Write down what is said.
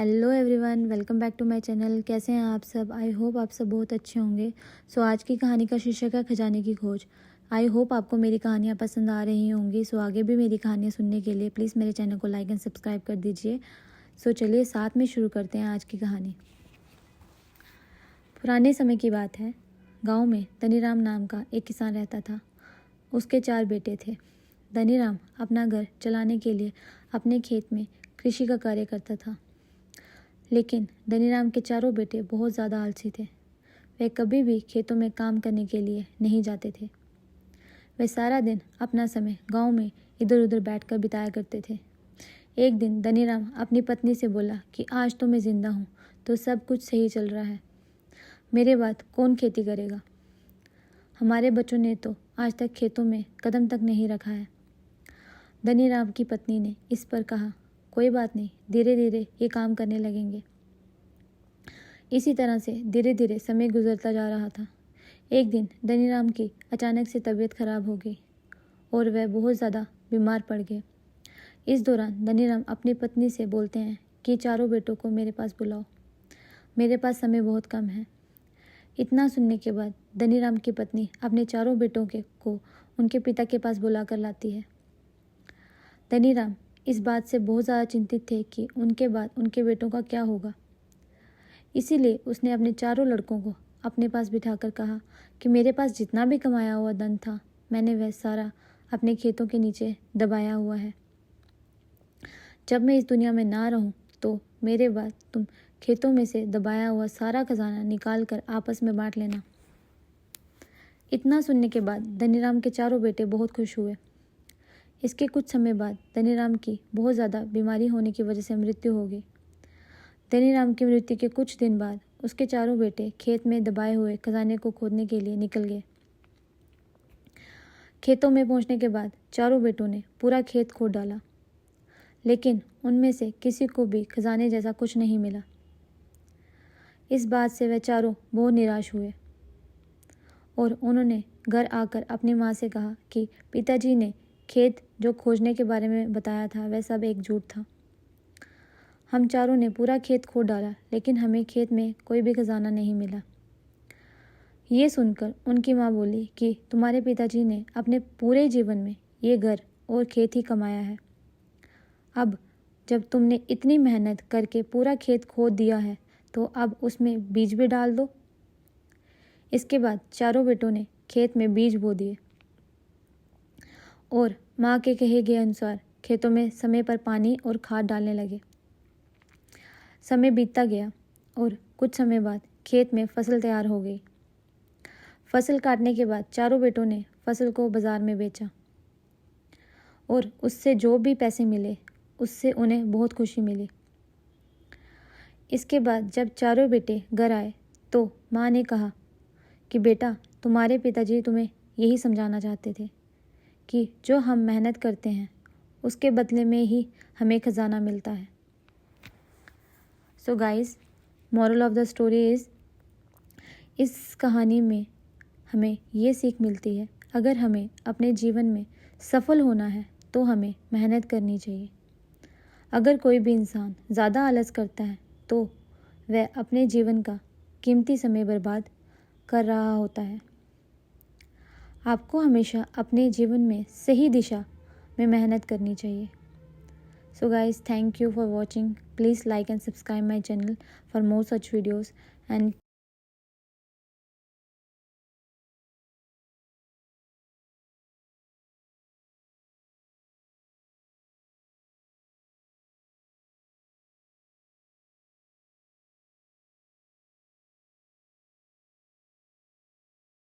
Hello everyone, welcome back to my channel. कैसे हैं आप सब? आई होप आप सब बहुत अच्छे होंगे। आज की कहानी का शीर्षक है खजाने की खोज। आई होप आपको मेरी कहानियाँ पसंद आ रही होंगी। आगे भी मेरी कहानियाँ सुनने के लिए प्लीज़ मेरे चैनल को लाइक एंड सब्सक्राइब कर दीजिए। चलिए साथ में शुरू करते हैं आज की कहानी। पुराने समय की बात है। गाँव में धनीराम नाम का एक किसान रहता था। उसके 4 बेटे थे। धनीराम अपना घर चलाने के लिए अपने खेत में कृषि का कार्य करता था। लेकिन धनीराम के चारों बेटे बहुत ज़्यादा आलसी थे। वे कभी भी खेतों में काम करने के लिए नहीं जाते थे। वे सारा दिन अपना समय गांव में इधर उधर बैठकर बिताया करते थे। एक दिन धनीराम अपनी पत्नी से बोला कि आज तो मैं ज़िंदा हूँ तो सब कुछ सही चल रहा है। मेरे बाद कौन खेती करेगा? हमारे बच्चों ने तो आज तक खेतों में कदम तक नहीं रखा है। धनीराम की पत्नी ने इस पर कहा, कोई बात नहीं, धीरे धीरे ये काम करने लगेंगे। इसी तरह से धीरे धीरे समय गुजरता जा रहा था। एक दिन धनीराम की अचानक से तबीयत खराब हो गई और वह बहुत ज़्यादा बीमार पड़ गए। इस दौरान धनीराम अपनी पत्नी से बोलते हैं कि चारों बेटों को मेरे पास बुलाओ, मेरे पास समय बहुत कम है। इतना सुनने के बाद धनीराम की पत्नी अपने चारों बेटों को उनके पिता के पास बुला कर लाती है। धनीराम इस बात से बहुत ज़्यादा चिंतित थे कि उनके बाद उनके बेटों का क्या होगा। इसीलिए उसने अपने चारों लड़कों को अपने पास बिठाकर कहा कि मेरे पास जितना भी कमाया हुआ धन था मैंने वह सारा अपने खेतों के नीचे दबाया हुआ है। जब मैं इस दुनिया में ना रहूं तो मेरे बाद तुम खेतों में से दबाया हुआ सारा खजाना निकाल कर आपस में बांट लेना। इतना सुनने के बाद धनीराम के चारों बेटे बहुत खुश हुए। इसके कुछ समय बाद धनीराम की बहुत ज़्यादा बीमारी होने की वजह से मृत्यु हो गई। धनीराम की मृत्यु के कुछ दिन बाद उसके चारों बेटे खेत में दबाए हुए खजाने को खोदने के लिए निकल गए। खेतों में पहुंचने के बाद चारों बेटों ने पूरा खेत खोद डाला, लेकिन उनमें से किसी को भी खजाने जैसा कुछ नहीं मिला। इस बात से वे चारों बहुत निराश हुए और उन्होंने घर आकर अपनी माँ से कहा कि पिताजी ने खेत जो खोजने के बारे में बताया था वह सब एक झूठ था। हम चारों ने पूरा खेत खोद डाला लेकिन हमें खेत में कोई भी खजाना नहीं मिला। ये सुनकर उनकी माँ बोली कि तुम्हारे पिताजी ने अपने पूरे जीवन में ये घर और खेत ही कमाया है। अब जब तुमने इतनी मेहनत करके पूरा खेत खोद दिया है तो अब उसमें बीज भी डाल दो। इसके बाद चारों बेटों ने खेत में बीज बो दिए और माँ के कहे गए अनुसार खेतों में समय पर पानी और खाद डालने लगे। समय बीतता गया और कुछ समय बाद खेत में फसल तैयार हो गई। फसल काटने के बाद चारों बेटों ने फसल को बाज़ार में बेचा और उससे जो भी पैसे मिले उससे उन्हें बहुत खुशी मिली। इसके बाद जब चारों बेटे घर आए तो माँ ने कहा कि बेटा, तुम्हारे पिताजी तुम्हें यही समझाना चाहते थे कि जो हम मेहनत करते हैं उसके बदले में ही हमें खजाना मिलता है। So guys, moral of the story is, इस कहानी में हमें ये सीख मिलती है, अगर हमें अपने जीवन में सफल होना है तो हमें मेहनत करनी चाहिए। अगर कोई भी इंसान ज़्यादा आलस करता है तो वह अपने जीवन का कीमती समय बर्बाद कर रहा होता है। आपको हमेशा अपने जीवन में सही दिशा में मेहनत करनी चाहिए। So guys, thank you for watching. Please like and subscribe my channel for more such videos, and